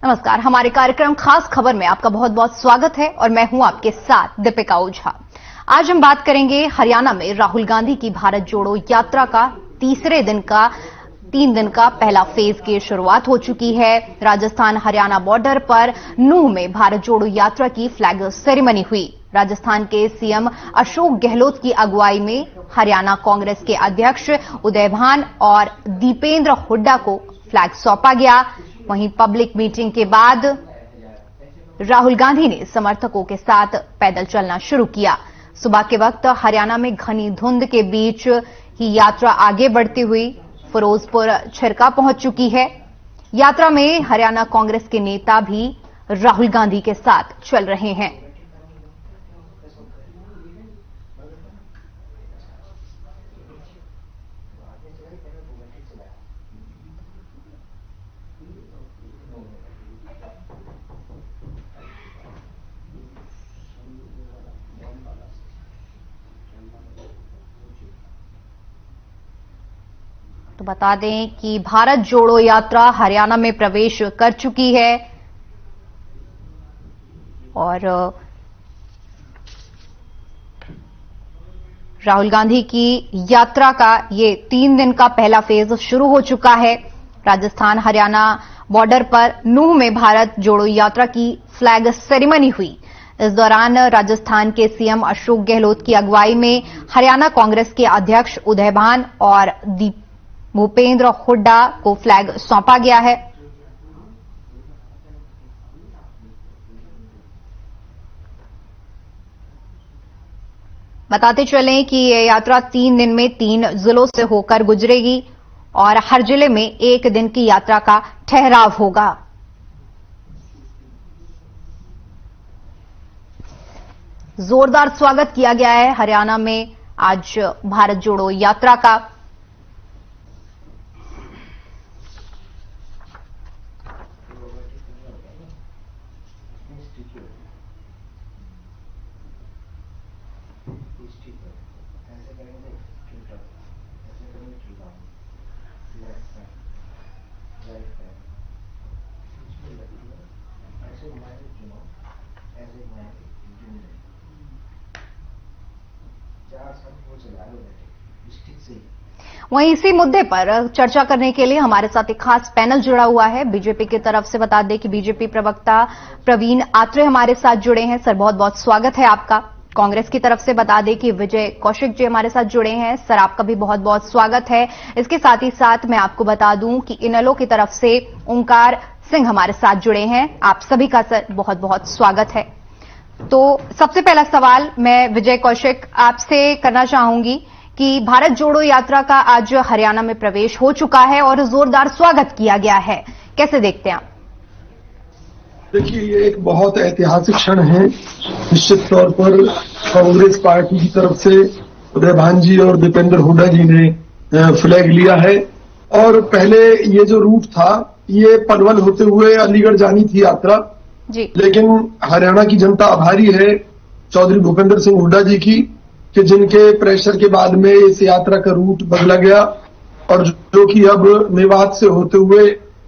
नमस्कार, हमारे कार्यक्रम खास खबर में आपका बहुत बहुत स्वागत है और मैं हूं आपके साथ दीपिका ओझा। आज हम बात करेंगे हरियाणा में राहुल गांधी की भारत जोड़ो यात्रा का 3 दिन का पहला फेज की शुरुआत हो चुकी है। राजस्थान हरियाणा बॉर्डर पर नूंह में भारत जोड़ो यात्रा की फ्लैग सेरेमनी हुई। राजस्थान के सीएम अशोक गहलोत की अगुवाई में हरियाणा कांग्रेस के अध्यक्ष उदय भान और दीपेंद्र हुड्डा को फ्लैग सौंपा गया। वहीं पब्लिक मीटिंग के बाद राहुल गांधी ने समर्थकों के साथ पैदल चलना शुरू किया। सुबह के वक्त हरियाणा में घनी धुंध के बीच ही यात्रा आगे बढ़ती हुई फिरोजपुर छिरका पहुंच चुकी है। यात्रा में हरियाणा कांग्रेस के नेता भी राहुल गांधी के साथ चल रहे हैं। तो बता दें कि भारत जोड़ो यात्रा हरियाणा में प्रवेश कर चुकी है और राहुल गांधी की यात्रा का ये 3 दिन का पहला फेज शुरू हो चुका है। राजस्थान हरियाणा बॉर्डर पर नूंह में भारत जोड़ो यात्रा की फ्लैग सेरेमनी हुई। इस दौरान राजस्थान के सीएम अशोक गहलोत की अगुवाई में हरियाणा कांग्रेस के अध्यक्ष उदय भान और भूपेंद्र हुड्डा को फ्लैग सौंपा गया है। बताते चलें कि यह यात्रा 3 दिन में 3 जिलों से होकर गुजरेगी और हर जिले में 1 दिन की यात्रा का ठहराव होगा। जोरदार स्वागत किया गया है हरियाणा में आज भारत जोड़ो यात्रा का। वहीं इसी मुद्दे पर चर्चा करने के लिए हमारे साथ एक खास पैनल जुड़ा हुआ है। बीजेपी की तरफ से बता दें कि बीजेपी प्रवक्ता प्रवीण आत्रे हमारे साथ जुड़े हैं। सर, बहुत बहुत स्वागत है आपका। कांग्रेस की तरफ से बता दें कि विजय कौशिक जी हमारे साथ जुड़े हैं। सर, आपका भी बहुत बहुत स्वागत है। इसके साथ ही साथ मैं आपको बता दूं कि इनेलो की तरफ से ओंकार सिंह हमारे साथ जुड़े हैं। आप सभी का सर बहुत बहुत स्वागत है। तो सबसे पहला सवाल मैं विजय कौशिक आपसे करना चाहूंगी कि भारत जोड़ो यात्रा का आज हरियाणा में प्रवेश हो चुका है और जोरदार स्वागत किया गया है, कैसे देखते हैं आप? देखिए, ये एक बहुत ऐतिहासिक क्षण है। निश्चित तौर पर कांग्रेस पार्टी की तरफ से उदय भान जी और दीपेंद्र हुड्डा जी ने फ्लैग लिया है और पहले ये जो रूट था ये पनवल होते हुए अलीगढ़ जानी थी यात्रा जी। लेकिन हरियाणा की जनता आभारी है चौधरी भूपेंद्र सिंह हुड्डा जी की कि जिनके प्रेशर के बाद में इस यात्रा का रूट बदला गया और जो कि अब मेवात से होते हुए,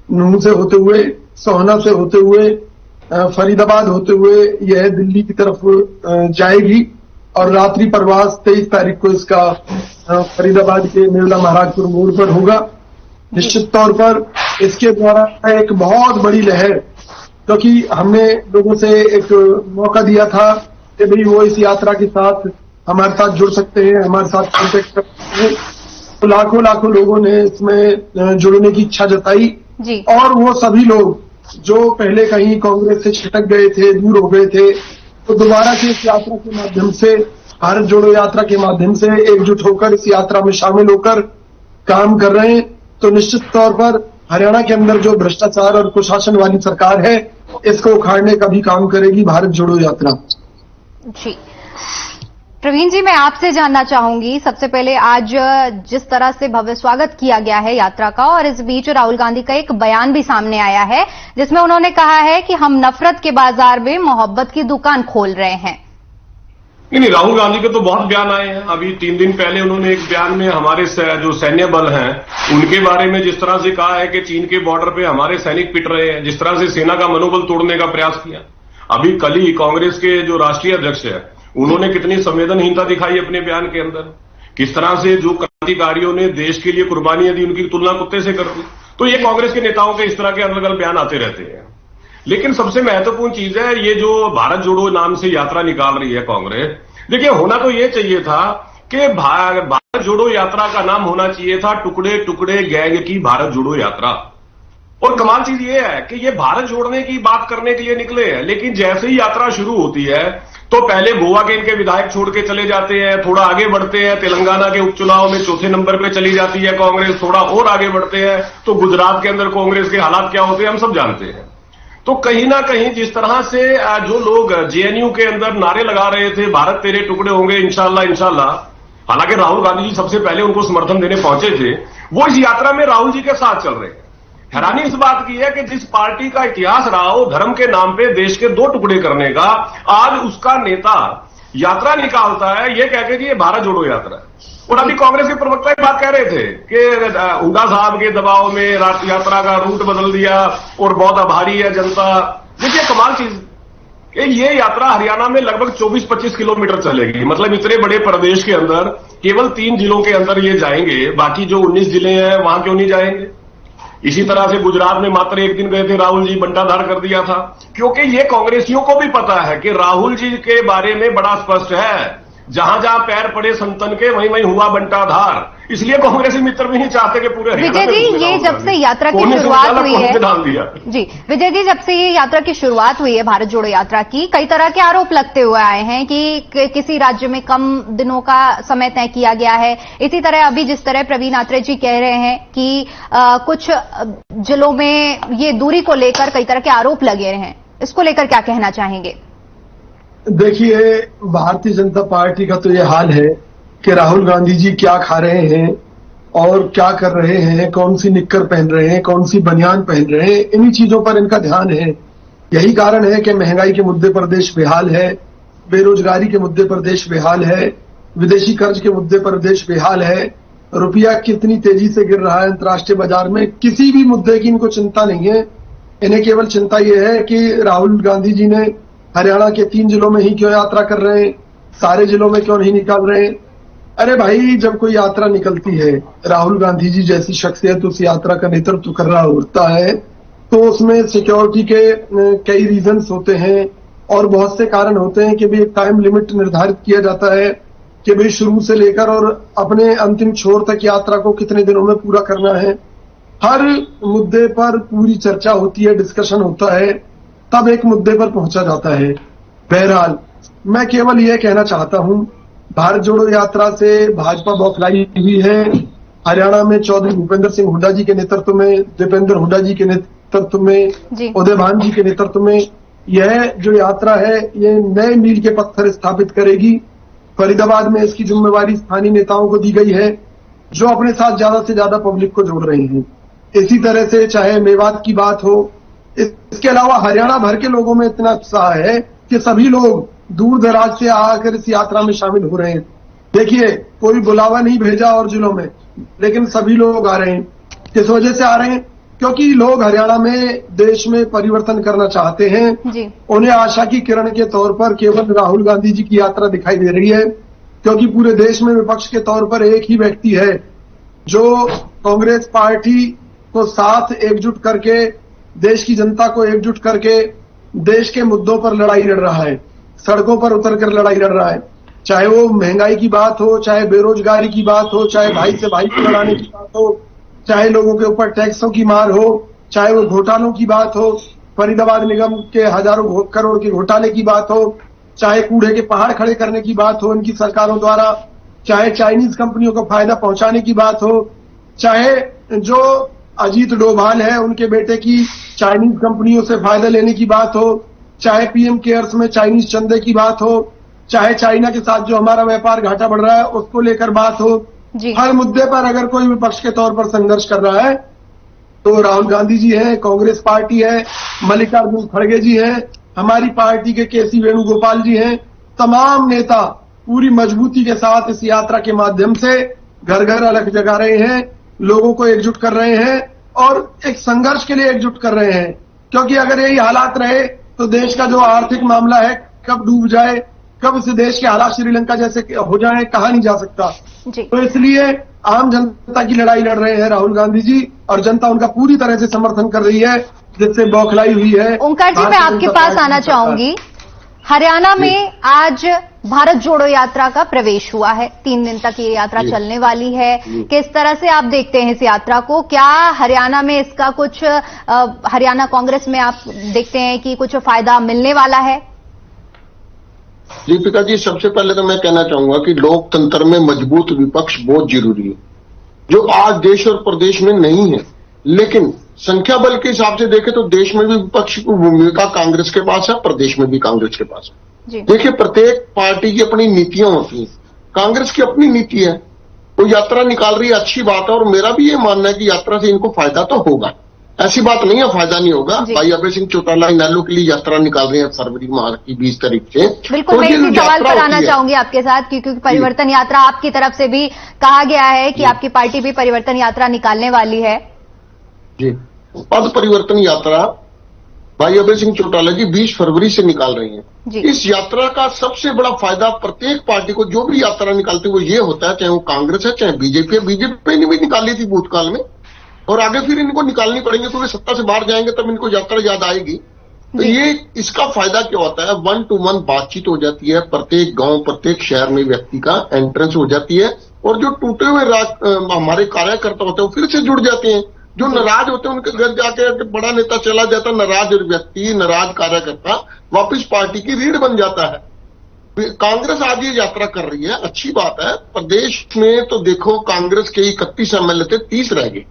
नूंह से होते हुए, सोहना से होते हुए, फरीदाबाद होते हुए यह दिल्ली की तरफ जाएगी और रात्रि प्रवास 23 तारीख को इसका फरीदाबाद के नेवला महाराजपुर मोड़ पर होगा। निश्चित तौर पर इसके द्वारा एक बहुत बड़ी लहर, क्योंकि हमने लोगों से एक मौका दिया था कि भाई वो इस यात्रा के साथ हमारे साथ जुड़ सकते हैं, हमारे साथ कॉन्टेक्ट कर सकते हैं। तो लाखों लोगों ने इसमें जुड़ने की इच्छा जताई जी। और वो सभी लोग जो पहले कहीं कांग्रेस से छिटक गए थे, दूर हो गए थे, तो दोबारा से इस यात्रा के माध्यम से, भारत जोड़ो यात्रा के माध्यम से एकजुट होकर इस यात्रा में शामिल होकर काम कर रहे हैं। तो निश्चित तौर पर हरियाणा के अंदर जो भ्रष्टाचार और कुशासन वाली सरकार है, इसको उखाड़ने का भी काम करेगी भारत जोड़ो यात्रा जी। प्रवीण जी, मैं आपसे जानना चाहूंगी सबसे पहले, आज जिस तरह से भव्य स्वागत किया गया है यात्रा का और इस बीच राहुल गांधी का एक बयान भी सामने आया है जिसमें उन्होंने कहा है कि हम नफरत के बाजार में मोहब्बत की दुकान खोल रहे हैं। नहीं, राहुल गांधी के तो बहुत बयान आए हैं। अभी 3 दिन पहले उन्होंने एक बयान में हमारे जो सैन्य बल हैं उनके बारे में जिस तरह से कहा है कि चीन के बॉर्डर पे हमारे सैनिक पिट रहे हैं, जिस तरह से सेना का मनोबल तोड़ने का प्रयास किया। अभी कल ही कांग्रेस के जो राष्ट्रीय अध्यक्ष है उन्होंने कितनी संवेदनहीनता दिखाई अपने बयान के अंदर, किस तरह से जो क्रांतिकारियों ने देश के लिए कुर्बानियां दी उनकी तुलना कुत्ते से कर दी। तो ये कांग्रेस के नेताओं के इस तरह के अलग अलग बयान आते रहते हैं। लेकिन सबसे महत्वपूर्ण चीज है ये जो भारत जोड़ो नाम से यात्रा निकाल रही है कांग्रेस। देखिए, होना तो ये चाहिए था कि भारत जोड़ो यात्रा का नाम होना चाहिए था टुकड़े टुकड़े गैंग की भारत जोड़ो यात्रा। और कमाल चीज ये है कि ये भारत जोड़ने की बात करने के लिए निकले हैं, लेकिन जैसे ही यात्रा शुरू होती है तो पहले गोवा के इनके विधायक छोड़ के चले जाते हैं, थोड़ा आगे बढ़ते हैं, तेलंगाना के उपचुनाव में चौथे नंबर पे चली जाती है कांग्रेस, थोड़ा और आगे बढ़ते हैं तो गुजरात के अंदर कांग्रेस के हालात क्या होते हैं हम सब जानते हैं। तो कहीं ना कहीं जिस तरह से जो लोग जेएनयू के अंदर नारे लगा रहे थे भारत तेरे टुकड़े होंगे इंशाल्लाह इंशाल्लाह, हालांकि राहुल गांधी जी सबसे पहले उनको समर्थन देने पहुंचे थे, वो इस यात्रा में राहुल जी के साथ चल रहे हैं। हैरानी इस बात की है कि जिस पार्टी का इतिहास रहा हो धर्म के नाम पे देश के 2 टुकड़े करने का, आज उसका नेता यात्रा निकालता है ये कहकर कि ये भारत जोड़ो यात्रा है। और अभी कांग्रेस के प्रवक्ता ये बात कह रहे थे कि हुड्डा साहब के दबाव में यात्रा का रूट बदल दिया और बहुत आभारी है जनता। देखिए कमाल चीज, ये यात्रा हरियाणा में लगभग 24-25 किलोमीटर चलेगी। मतलब इतने बड़े प्रदेश के अंदर केवल 3 जिलों के अंदर ये जाएंगे, बाकी जो 19 जिले हैं वहां क्यों नहीं जाएंगे। इसी तरह से गुजरात में मात्र 1 दिन गए थे राहुल जी, बंटाधार कर दिया था, क्योंकि ये कांग्रेसियों को भी पता है कि राहुल जी के बारे में बड़ा स्पष्ट है, जहां जहां पैर पड़े संतन के वहीं वहीं हुआ बंटाधार। इसलिए कांग्रेसी मित्र भी नहीं चाहते कि पूरे विजय जी ये जब से यात्रा की शुरुआत हुई है जी विजय जी जब से ये यात्रा की शुरुआत हुई है भारत जोड़ो यात्रा की, कई तरह के आरोप लगते हुए आए हैं कि किसी राज्य में कम दिनों का समय तय किया गया है। इसी तरह अभी जिस तरह प्रवीण आत्रे जी कह रहे हैं कि कुछ जिलों में ये दूरी को लेकर कई तरह के आरोप लगे हैं, इसको लेकर क्या कहना चाहेंगे। देखिए, भारतीय जनता पार्टी का तो ये हाल है कि राहुल गांधी जी क्या खा रहे हैं और क्या कर रहे हैं, कौन सी निक्कर पहन रहे हैं, कौन सी बनियान पहन रहे हैं, इन्हीं चीजों पर इनका ध्यान है। यही कारण है कि महंगाई के मुद्दे पर देश बेहाल है, बेरोजगारी के मुद्दे पर देश बेहाल है, विदेशी कर्ज के मुद्दे पर देश बेहाल है, रुपया कितनी तेजी से गिर रहा है अंतर्राष्ट्रीय बाजार में, किसी भी मुद्दे की इनको चिंता नहीं है। इन्हें केवल चिंता यह है कि राहुल गांधी जी ने हरियाणा के 3 जिलों में ही क्यों यात्रा कर रहे हैं, सारे जिलों में क्यों नहीं निकाल रहे हैं। अरे भाई, जब कोई यात्रा निकलती है, राहुल गांधी जी जैसी शख्सियत उस यात्रा का नेतृत्व कर रहा होता है, तो उसमें सिक्योरिटी के कई रीजंस होते हैं और बहुत से कारण होते हैं कि भी एक टाइम लिमिट निर्धारित किया जाता है कि भाई शुरू से लेकर और अपने अंतिम छोर तक यात्रा को कितने दिनों में पूरा करना है। हर मुद्दे पर पूरी चर्चा होती है, डिस्कशन होता है, तब एक मुद्दे पर पहुंचा जाता है। बहरहाल मैं केवल यह कहना चाहता हूं, भारत जोड़ो यात्रा से भाजपा बौखलाई हुई है। हरियाणा में चौधरी भूपेंद्र सिंह हुड्डा जी के नेतृत्व में, दीपेंद्र हुड्डा जी के नेतृत्व में, उदयभान जी के नेतृत्व में यह जो यात्रा है ये नए मील के पत्थर स्थापित करेगी। फरीदाबाद में इसकी जिम्मेवारी स्थानीय नेताओं को दी गई है जो अपने साथ ज्यादा से ज्यादा पब्लिक को जोड़ रहे हैं। इसी तरह से चाहे मेवात की बात हो, इसके अलावा हरियाणा भर के लोगों में इतना उत्साह है कि सभी लोग दूर दराज से आकर इस यात्रा में शामिल हो रहे हैं। देखिए, कोई बुलावा नहीं भेजा और जिलों में, लेकिन सभी लोग आ रहे हैं। किस वजह से आ रहे हैं? क्योंकि लोग हरियाणा में देश में परिवर्तन करना चाहते हैं। उन्हें आशा की किरण के तौर पर केवल राहुल गांधी जी की यात्रा दिखाई दे रही है, क्योंकि पूरे देश में विपक्ष के तौर पर एक ही व्यक्ति है जो कांग्रेस पार्टी को साथ एकजुट करके, देश की जनता को एकजुट करके देश के मुद्दों पर लड़ाई लड़ रहा है, सड़कों पर उतरकर लड़ाई लड़ रहा है। चाहे वो महंगाई की बात हो, चाहे बेरोजगारी की बात हो, चाहे भाई से भाई को लड़ाने की बात हो, चाहे लोगों के ऊपर टैक्सों की मार हो, चाहे वो घोटालों की बात हो, फरीदाबाद निगम के हजारों करोड़ के घोटाले की बात हो, चाहे कूड़े के पहाड़ खड़े करने की बात हो इनकी सरकारों द्वारा, चाहे चाइनीज कंपनियों को फायदा पहुंचाने की बात हो, चाहे जो अजीत डोभाल है उनके बेटे की चाइनीज कंपनियों से फायदा लेने की बात हो, चाहे पीएम केयर्स में चाइनीज चंदे की बात हो, चाहे चाइना के साथ जो हमारा व्यापार घाटा बढ़ रहा है उसको लेकर बात हो, हर मुद्दे पर अगर कोई विपक्ष के तौर पर संघर्ष कर रहा है तो राहुल गांधी जी हैं, कांग्रेस पार्टी है, मल्लिकार्जुन खड़गे जी हैं, हमारी पार्टी के केसी वेणुगोपाल जी हैं, तमाम नेता पूरी मजबूती के साथ इस यात्रा के माध्यम से घर घर अलग जगा रहे हैं, लोगों को एकजुट कर रहे हैं और एक संघर्ष के लिए एकजुट कर रहे हैं। क्योंकि अगर यही हालात रहे तो देश का जो आर्थिक मामला है कब डूब जाए, कब इस देश के हालात श्रीलंका जैसे हो जाए, कहा नहीं जा सकता। तो इसलिए आम जनता की लड़ाई लड़ रहे हैं राहुल गांधी जी और जनता उनका पूरी तरह से समर्थन कर रही है, जिससे बौखलाई हुई है। ओंकार जी, मैं आपके पास आना चाहूंगी। हरियाणा में आज भारत जोड़ो यात्रा का प्रवेश हुआ है, 3 दिन तक ये यात्रा चलने वाली है। किस तरह से आप देखते हैं इस यात्रा को? क्या हरियाणा में इसका कुछ हरियाणा कांग्रेस में आप देखते हैं कि कुछ फायदा मिलने वाला है? दीपिका जी, सबसे पहले तो मैं कहना चाहूंगा कि लोकतंत्र में मजबूत विपक्ष बहुत जरूरी है, जो आज देश और प्रदेश में नहीं है। लेकिन संख्या बल के हिसाब से देखें तो देश में भी विपक्ष की भूमिका कांग्रेस के पास है, प्रदेश में भी कांग्रेस के पास है। देखिए, प्रत्येक पार्टी की अपनी नीतियां होती हैं। कांग्रेस की अपनी नीति है, वो यात्रा निकाल रही है, अच्छी बात है। और मेरा भी ये मानना है कि यात्रा से इनको फायदा तो होगा, ऐसी बात नहीं है फायदा नहीं होगा। भाई अभय सिंह चौटाला इनेलो के लिए यात्रा निकाल रहे हैं फरवरी माह की 20 तारीख से। बिल्कुल, मैं इसी सवाल पर आना चाहूंगी आपके साथ, क्योंकि परिवर्तन यात्रा आपकी तरफ से भी कहा गया है कि आपकी पार्टी भी परिवर्तन यात्रा निकालने वाली है। जी, पद परिवर्तन यात्रा भाई अभय सिंह चौटाला जी 20 फरवरी से निकाल रही है। इस यात्रा का सबसे बड़ा फायदा प्रत्येक पार्टी को, जो भी यात्रा निकालती है वो ये होता है, चाहे वो कांग्रेस है चाहे बीजेपी है। बीजेपी ने भी निकाली थी भूतकाल में और आगे फिर इनको निकालनी पड़ेंगे, तो वे सत्ता से बाहर जाएंगे तब इनको यात्रा याद आएगी। तो ये इसका फायदा क्या होता है, 1 to 1 बातचीत हो जाती है, प्रत्येक गांव प्रत्येक शहर में व्यक्ति का एंट्रेंस हो जाती है और जो टूटे हुए हमारे कार्यकर्ता होते हैं वो फिर से जुड़ जाते हैं। जो नाराज होते हैं उनके घर जाके बड़ा नेता चला जाता है, नाराज व्यक्ति नाराज कार्यकर्ता वापिस पार्टी की रीढ़ बन जाता है। कांग्रेस आज ये यात्रा कर रही है, अच्छी बात है। प्रदेश में तो देखो कांग्रेस के 31 MLA थे, 30 रह गए,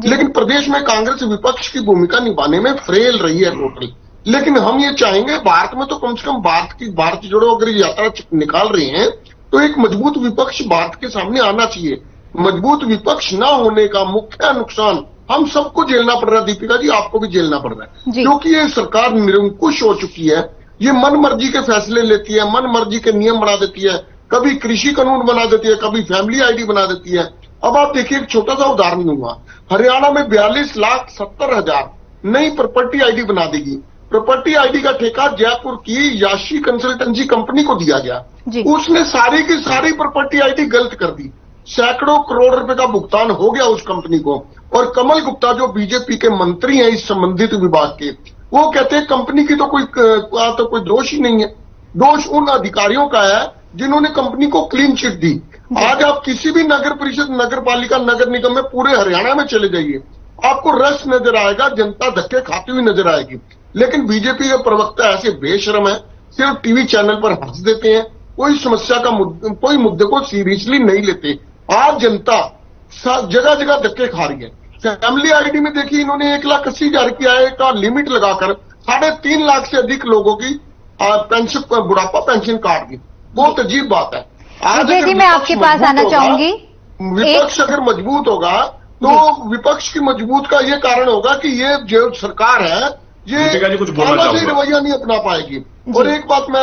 लेकिन प्रदेश में कांग्रेस विपक्ष की भूमिका निभाने में फेल रही है टोटल। लेकिन हम ये चाहेंगे भारत में तो कम से कम भारत जोड़ो अगर यात्रा निकाल रही है तो एक मजबूत विपक्ष भारत के सामने आना चाहिए। मजबूत विपक्ष ना होने का मुख्य नुकसान हम सबको झेलना पड़ रहा है। दीपिका जी, आपको भी झेलना पड़ रहा है, क्योंकि ये सरकार निरंकुश हो चुकी है। ये मन मर्जी के फैसले लेती है, मन मर्जी के नियम बना देती है, कभी कृषि कानून बना देती है, कभी फैमिली आईडी बना देती है। अब आप देखिए, एक छोटा सा उदाहरण दूंगा। हरियाणा में 42,70,000 नई प्रॉपर्टी आईडी बना देगी। प्रॉपर्टी आईडी का ठेका जयपुर की याशी कंसल्टेंसी कंपनी को दिया गया। उसने सारी की सारी प्रॉपर्टी आईडी गलत कर दी, सैकड़ों करोड़ रुपए का भुगतान हो गया उस कंपनी को। और कमल गुप्ता जो बीजेपी के मंत्री हैं इस संबंधित विभाग के, वो कहते हैं कंपनी की तो कोई दोष ही नहीं है, दोष उन अधिकारियों का है जिन्होंने कंपनी को क्लीन चिट दी। आज आप किसी भी नगर परिषद, नगर पालिका, नगर निगम में पूरे हरियाणा में चले जाइए, आपको रस नजर आएगा, जनता धक्के खाती हुई नजर आएगी। लेकिन बीजेपी के प्रवक्ता ऐसे बेशर्म है, सिर्फ टीवी चैनल पर हंस देते हैं, कोई समस्या का कोई मुद्दे को सीरियसली नहीं लेते। आज जनता जगह जगह धक्के खा रही है। फैमिली आईडी में देखिए, इन्होंने 1,80,000 की आय का लिमिट लगाकर 3.5 लाख से अधिक लोगों की पेंशन, बुढ़ापा पेंशन काट दी। बहुत अजीब बात है। आज जी, मैं आपके पास आना चाहूंगी। विपक्ष अगर मजबूत होगा तो विपक्ष की मजबूत का ये कारण होगा कि ये जो सरकार है ये रवैया नहीं अपना पाएगी। और एक बात मैं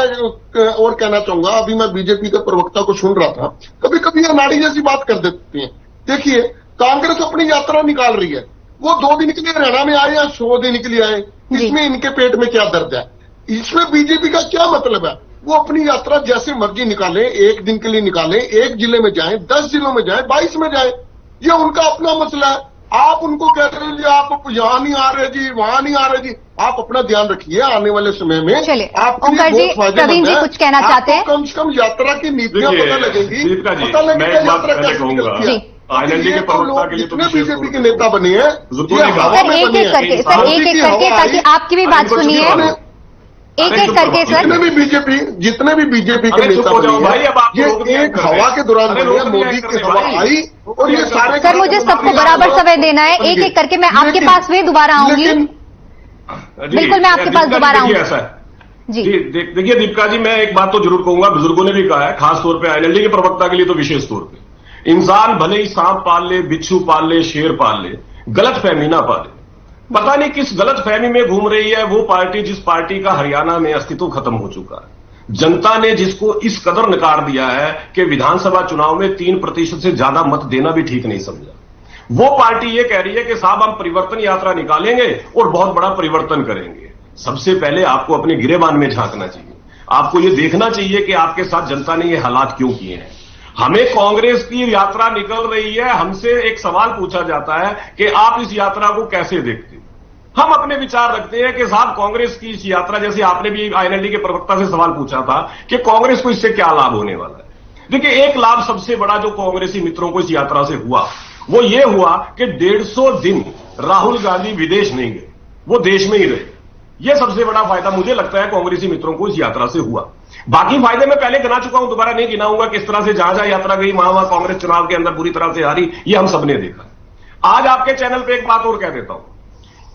और कहना चाहूंगा, अभी मैं बीजेपी के प्रवक्ता को सुन रहा था, कभी कभी ये नाड़ी जैसी बात कर देते हैं। देखिए, कांग्रेस अपनी यात्रा निकाल रही है, वो 2 दिन के लिए हरियाणा में आए या 100 दिन के लिए आए, इसमें इनके पेट में क्या दर्द है? इसमें बीजेपी का क्या मतलब है? वो अपनी यात्रा जैसे मर्जी निकाले, 1 दिन के लिए निकाले, 1 जिले में जाए, 10 जिलों में जाए, 22 में जाए, ये उनका अपना मसला है। आप उनको कह रहे हैं जी आप यहां नहीं आ रहे जी, वहां नहीं आ रहे जी। आप अपना ध्यान रखिए, आने वाले समय में आपके लिए बहुत फायदेमंद है। कुछ कहना चाहते हैं? कम से कम यात्रा की नीतियां पता लगेगी, पता लगेगा यात्रा कैसे निकलती है। आईएनडी के प्रवक्ता के लिए जितने बीजेपी के नेता बने हैं, एक एक करके सर, एक एक करके, ताकि आपकी भी बात सुनिए, एक एक करके सर। जितने भी बीजेपी के नेता बने हैं, ये एक हवा के दौरान बने हैं, मोदी की हवा आई और ये सारे। सर, मुझे सबको बराबर समय देना है, एक एक करके। मैं आपके पास भी दोबारा आऊंगी, बिल्कुल मैं आपके पास दोबारा आऊंगी। जी, देखिए दीपिका जी, मैं एक बात तो जरूर कहूंगा, बुजुर्गों ने भी कहा है, खास तौर पे आईएनएलडी के प्रवक्ता के लिए तो विशेष तौर पे, इंसान भले ही सांप पाल ले, बिच्छू पाल ले, शेर पाल ले, गलत फहमी ना पाले। पता नहीं किस गलत फहमी में घूम रही है वो पार्टी जिस पार्टी का हरियाणा में अस्तित्व खत्म हो चुका है। जनता ने जिसको इस कदर नकार दिया है कि विधानसभा चुनाव में 3% से ज्यादा मत देना भी ठीक नहीं समझा, वो पार्टी ये कह रही है कि साहब हम परिवर्तन यात्रा निकालेंगे और बहुत बड़ा परिवर्तन करेंगे। सबसे पहले आपको अपने गिरेबान में झांकना चाहिए, आपको ये देखना चाहिए कि आपके साथ जनता ने ये हालात क्यों किए हैं। हमें कांग्रेस की यात्रा निकल रही है, हमसे एक सवाल पूछा जाता है कि आप इस यात्रा को कैसे देखते हैं। हम अपने विचार रखते हैं कि साहब कांग्रेस की इस यात्रा, जैसे आपने भी आईएनएलडी के प्रवक्ता से सवाल पूछा था कि कांग्रेस को इससे क्या लाभ होने वाला है। देखिए, एक लाभ सबसे बड़ा जो कांग्रेसी मित्रों को इस यात्रा से हुआ वो ये हुआ कि 150 दिन राहुल गांधी विदेश नहीं गए, वो देश में ही रहे। यह सबसे बड़ा फायदा मुझे लगता है कांग्रेसी मित्रों को इस यात्रा से हुआ। बाकी फायदे मैं पहले गिना चुका हूं, दोबारा नहीं गिनाऊंगा। किस तरह से जहां जहां यात्रा गई वहां कांग्रेस चुनाव के अंदर बुरी तरह से हारी, ये हम सबने देखा। आज आपके चैनल पे एक बात और कह देता हूं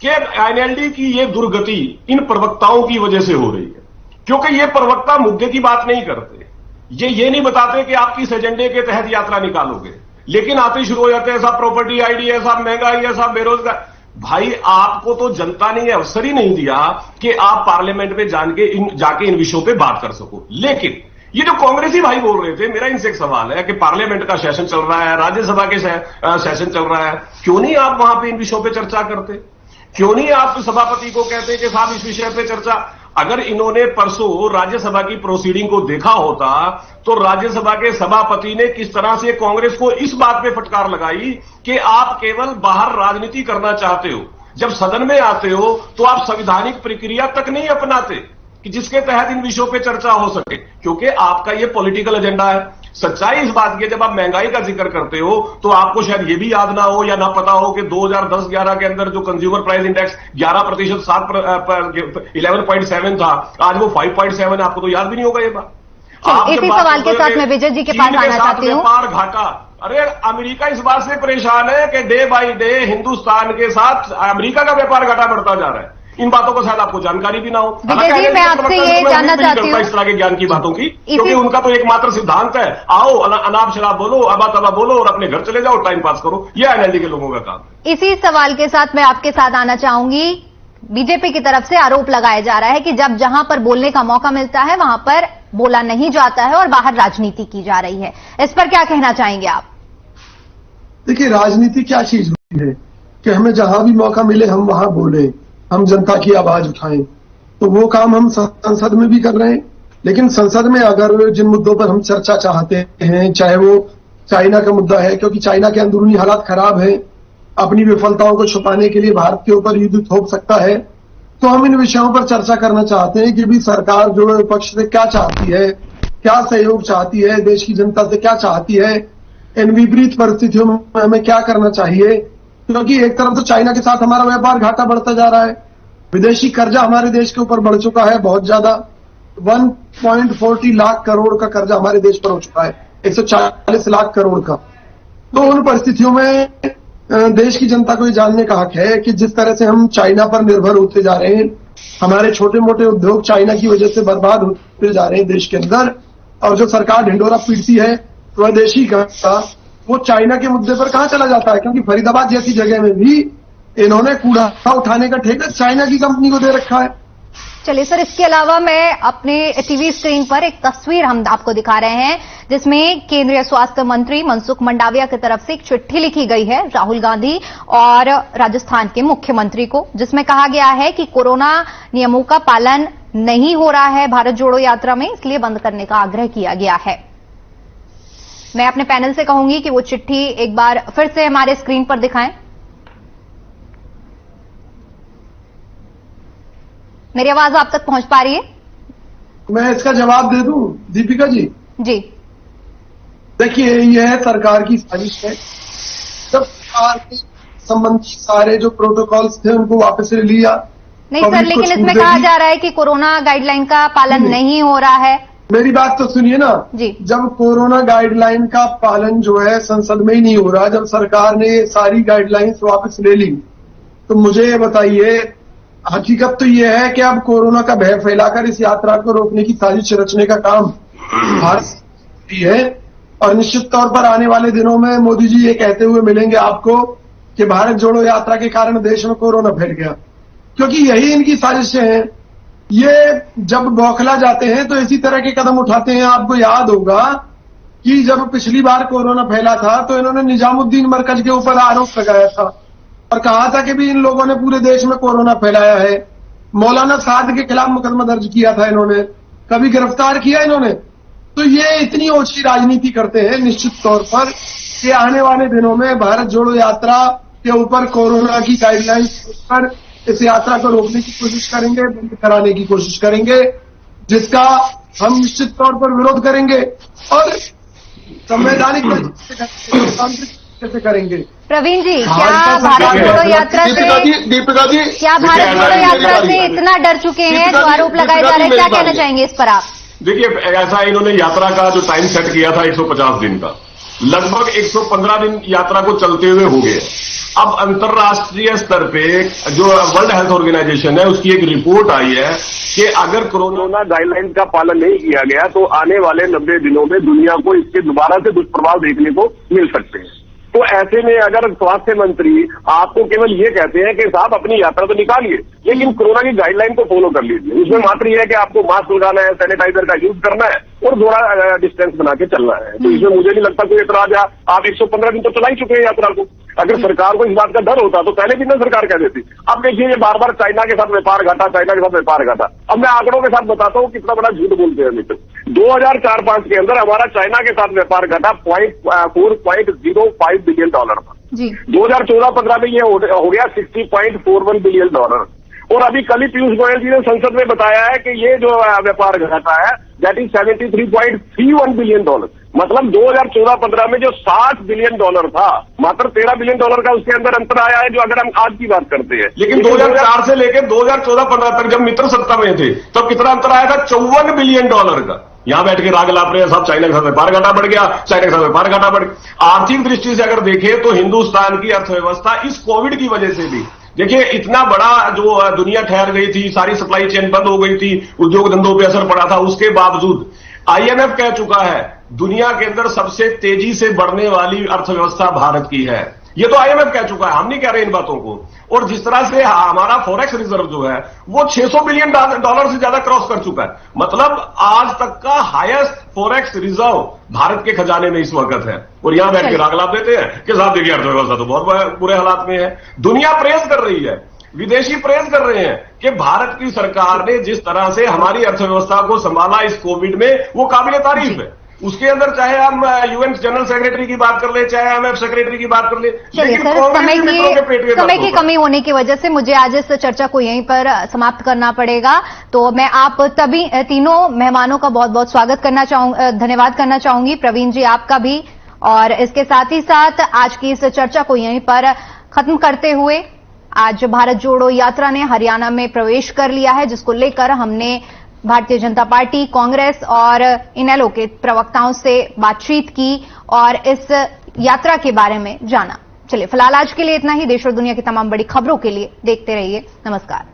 कि आईएनएलडी की ये दुर्गति इन प्रवक्ताओं की वजह से हो रही है, क्योंकि ये प्रवक्ता मुद्दे की बात नहीं करते। ये नहीं बताते कि आप किस एजेंडे के तहत यात्रा निकालोगे, लेकिन आते शुरू हो जाते हैं साहब प्रॉपर्टी आईडी है, साहब महंगाई है, साहब बेरोजगार। भाई, आपको तो जनता ने अवसर ही नहीं दिया कि आप पार्लियामेंट में जाके इन विषयों पे बात कर सको। लेकिन ये जो कांग्रेसी भाई बोल रहे थे, मेरा इनसे एक सवाल है कि पार्लियामेंट का सेशन चल रहा है, राज्यसभा के सेशन चल रहा है, क्यों नहीं आप वहां पे इन विषयों पे चर्चा करते? क्यों नहीं आप सभापति को कहते कि साहब इस विषय पे चर्चा? अगर इन्होंने परसों राज्यसभा की प्रोसीडिंग को देखा होता तो राज्यसभा के सभापति ने किस तरह से कांग्रेस को इस बात पे फटकार लगाई कि आप केवल बाहर राजनीति करना चाहते हो, जब सदन में आते हो तो आप संवैधानिक प्रक्रिया तक नहीं अपनाते कि जिसके तहत इन विषयों पे चर्चा हो सके, क्योंकि आपका ये पॉलिटिकल एजेंडा है। सच्चाई इस बात की है, जब आप महंगाई का जिक्र करते हो तो आपको शायद ये भी याद ना हो या ना पता हो कि 2010-11 के अंदर जो कंज्यूमर प्राइस इंडेक्स 11% 11.7 था, आज वो 5.7 है। आपको तो याद भी नहीं होगा ये बात। इसी सवाल के साथ मैं विजय जी के पास आना चाहती हूँ। व्यापार घाटा, अरे अमेरिका इस बात से परेशान है कि डे बाई डे हिंदुस्तान के साथ अमेरिका का व्यापार घाटा बढ़ता जा रहा है। इन बातों को शायद आपको जानकारी भी ना हो। विजय जी, मैं आपसे ये जानना चाहती हूँ इस तरह के ज्ञान की बातों की, क्योंकि उनका तो एकमात्र सिद्धांत है, आओ अनाप शराब बोलो, अबा तबा बोलो और अपने घर चले जाओ, टाइम पास करो। ये आईएनएलडी के लोगों का काम है। इसी सवाल के साथ मैं आपके साथ आना चाहूंगी। बीजेपी की तरफ से आरोप लगाया जा रहा है कि जब जहां पर बोलने का मौका मिलता है वहां पर बोला नहीं जाता है और बाहर राजनीति की जा रही है। इस पर क्या कहना चाहेंगे आप? देखिए, राजनीति क्या चीज होती है कि हमें जहां भी मौका मिले हम वहां बोले, हम जनता की आवाज उठाएं। तो वो काम हम संसद में भी कर रहे हैं। लेकिन संसद में अगर जिन मुद्दों पर हम चर्चा चाहते हैं, चाहे वो चाइना का मुद्दा है, क्योंकि चाइना के अंदरूनी हालात खराब है, अपनी विफलताओं को छुपाने के लिए भारत के ऊपर युद्ध थोप सकता है, तो हम इन विषयों पर चर्चा करना चाहते हैं कि भी सरकार जो विपक्ष से क्या चाहती है, क्या सहयोग चाहती है, देश की जनता से क्या चाहती है, इन विपरीत परिस्थितियों में हमें क्या करना चाहिए। क्योंकि एक तरफ तो चाइना के साथ हमारा व्यापार घाटा बढ़ता जा रहा है, विदेशी कर्जा हमारे देश के ऊपर बढ़ चुका है बहुत ज्यादा। 1.40 लाख करोड़ का कर्जा हमारे देश पर हो चुका है, 140 लाख करोड़ का। तो उन परिस्थितियों में देश की जनता को ये जानने का हक है कि जिस तरह से हम चाइना पर निर्भर होते जा रहे हैं, हमारे छोटे मोटे उद्योग चाइना की वजह से बर्बाद होते जा रहे हैं देश के अंदर, और जो सरकार ढिंडोरा पीटती है स्वदेशी का, वो चाइना के मुद्दे पर कहां चला जाता है। क्योंकि फरीदाबाद जैसी जगह में भी इन्होंने कूड़ा उठाने का ठेका चाइना की कंपनी को दे रखा है। चलिए सर, इसके अलावा मैं अपने टीवी स्क्रीन पर एक तस्वीर हम आपको दिखा रहे हैं जिसमें केंद्रीय स्वास्थ्य मंत्री मनसुख मंडाविया की तरफ से एक चिट्ठी लिखी गई है राहुल गांधी और राजस्थान के मुख्यमंत्री को, जिसमें कहा गया है कि कोरोना नियमों का पालन नहीं हो रहा है भारत जोड़ो यात्रा में, इसलिए बंद करने का आग्रह किया गया है। मैं अपने पैनल से कहूंगी कि वो चिट्ठी एक बार फिर से हमारे स्क्रीन पर दिखाएं। मेरी आवाज आप तक पहुंच पा रही है? मैं इसका जवाब दे दूं दीपिका जी? जी देखिए, यह सरकार की साजिश है। जब सरकार के संबंधी सारे जो प्रोटोकॉल्स थे उनको वापस ले लिया। नहीं सर, लेकिन इसमें कहा जा रहा है कि कोरोना गाइडलाइन का पालन नहीं हो रहा है। मेरी बात तो सुनिए ना जी। जब कोरोना गाइडलाइन का पालन जो है संसद में ही नहीं हो रहा, जब सरकार ने सारी गाइडलाइंस वापस ले ली, तो मुझे ये बताइए, हकीकत तो ये है कि अब कोरोना का भय फैलाकर इस यात्रा को रोकने की साजिश रचने का काम भारत की है। और निश्चित तौर पर आने वाले दिनों में मोदी जी ये कहते हुए मिलेंगे आपको कि भारत जोड़ो यात्रा के कारण देश में कोरोना फैल गया, क्योंकि यही इनकी साजिशें हैं ये जब बौखला जाते हैं तो इसी तरह के कदम उठाते हैं। आपको याद होगा कि जब पिछली बार कोरोना फैला था तो इन्होंने निजामुद्दीन मरकज के ऊपर आरोप लगाया था और कहा था कि भी इन लोगों ने पूरे देश में कोरोना फैलाया है। मौलाना साद के खिलाफ मुकदमा दर्ज किया था इन्होंने, कभी गिरफ्तार किया इन्होंने। तो ये इतनी ओछी राजनीति करते हैं निश्चित तौर पर कि आने वाले दिनों में भारत जोड़ो यात्रा के ऊपर कोरोना की गाइडलाइंस पर इस यात्रा को रोकने की कोशिश करेंगे, बंद कराने की कोशिश करेंगे, जिसका हम निश्चित तौर पर विरोध करेंगे और संवैधानिक कैसे करेंगे। प्रवीण जी, क्या भारत जोड़ो यात्रा से क्या भारत जोड़ो यात्रा से इतना डर चुके हैं जो आरोप लगाए जा रहे हैं, क्या कहना चाहेंगे इस पर आप? देखिए, ऐसा इन्होंने यात्रा का जो टाइम सेट किया था 150 दिन का, लगभग 115 दिन यात्रा को चलते हुए हो गए। अब अंतर्राष्ट्रीय स्तर पे जो वर्ल्ड हेल्थ ऑर्गेनाइजेशन है उसकी एक रिपोर्ट आई है कि अगर कोरोना गाइडलाइन का पालन नहीं किया गया तो आने वाले 90 दिनों में दुनिया को इसके दोबारा से दुष्प्रभाव देखने को मिल सकते हैं। तो ऐसे में अगर स्वास्थ्य मंत्री आपको केवल ये कहते हैं कि साहब अपनी यात्रा तो निकालिए लेकिन कोरोना की गाइडलाइन को फॉलो कर लीजिए, उसमें मात्र यह है कि आपको मास्क लगाना है, सैनिटाइजर का यूज करना है और थोड़ा डिस्टेंस बना के चलना है, तो इसमें मुझे नहीं लगता कोई एतराज है। आप 115 दिन तो चला ही चुके हैं यात्रा को। अगर सरकार को इस बात का डर होता तो पहले भी ना सरकार कह देती। अब देखिए, ये बार बार चाइना के साथ व्यापार घटा, चाइना के साथ व्यापार घटा। अब मैं आंकड़ों के साथ बताता हूँ कितना बड़ा झूठ बोलते हैं मित्र। 2004-5 के अंदर हमारा चाइना के साथ व्यापार घटा $4.05 बिलियन था जी। 2014-15 में ये हो गया $60.41 बिलियन। और अभी कल ही पीयूष गोयल जी ने संसद में बताया है कि ये जो व्यापार घटा है दैट इज $73.31 बिलियन। मतलब 2014-15 में जो $60 बिलियन था, मात्र $13 बिलियन का उसके अंदर अंतर आया है, जो अगर हम आज की बात करते हैं। लेकिन 2004 से लेकर 2014-15 तक जब मित्र सत्ता में थे तब तो कितना अंतर आया था? $54 बिलियन का। यहां बैठ के राग लाप रहे हैं साहब, चाइना के साथ व्यापार घाटा बढ़ गया, चाइना के साथ व्यापार घाटा बढ़ गया। आर्थिक दृष्टि से अगर देखें तो हिंदुस्तान की अर्थव्यवस्था इस कोविड की वजह से भी, देखिए, इतना बड़ा जो दुनिया ठहर गई थी, सारी सप्लाई चेन बंद हो गई थी, उद्योग धंधों पे असर पड़ा था, उसके बावजूद IMF कह चुका है दुनिया के अंदर सबसे तेजी से बढ़ने वाली अर्थव्यवस्था भारत की है। ये तो IMF कह चुका है, हम नहीं कह रहे इन बातों को। और जिस तरह से हमारा फॉरेक्स रिजर्व जो है वो $600 बिलियन से ज्यादा क्रॉस कर चुका है। मतलब आज तक का हाईएस्ट फॉरेक्स रिजर्व भारत के खजाने में इस वक्त है। और यहां बैठ के रागलाप देते हैं कि साहब देखिए अर्थव्यवस्था तो बहुत बुरे हालात में है। दुनिया प्रेस कर रही है, विदेशी प्रेस कर रहे हैं कि भारत की सरकार ने जिस तरह से हमारी अर्थव्यवस्था को संभाला इस कोविड में, वो काबिले तारीफ है। उसके अंदर चाहे हम UN जनरल सेक्रेटरी की बात कर ले, चाहे IMF सेक्रेटरी की बात कर ले, चलिए सर, समय की कमी होने की वजह से मुझे आज इस चर्चा को यहीं पर समाप्त करना पड़ेगा। तो मैं आप तीनों मेहमानों का बहुत बहुत स्वागत करना चाहूंगी, धन्यवाद करना चाहूंगी। प्रवीण जी, आपका भी। और इसके साथ ही साथ आज की इस चर्चा को यहीं पर खत्म करते हुए, आज भारत जोड़ो यात्रा ने हरियाणा में प्रवेश कर लिया है, जिसको लेकर हमने भारतीय जनता पार्टी, कांग्रेस और इनेलो के प्रवक्ताओं से बातचीत की और इस यात्रा के बारे में जाना। चलिए, फिलहाल आज के लिए इतना ही। देश और दुनिया की तमाम बड़ी खबरों के लिए देखते रहिए। नमस्कार।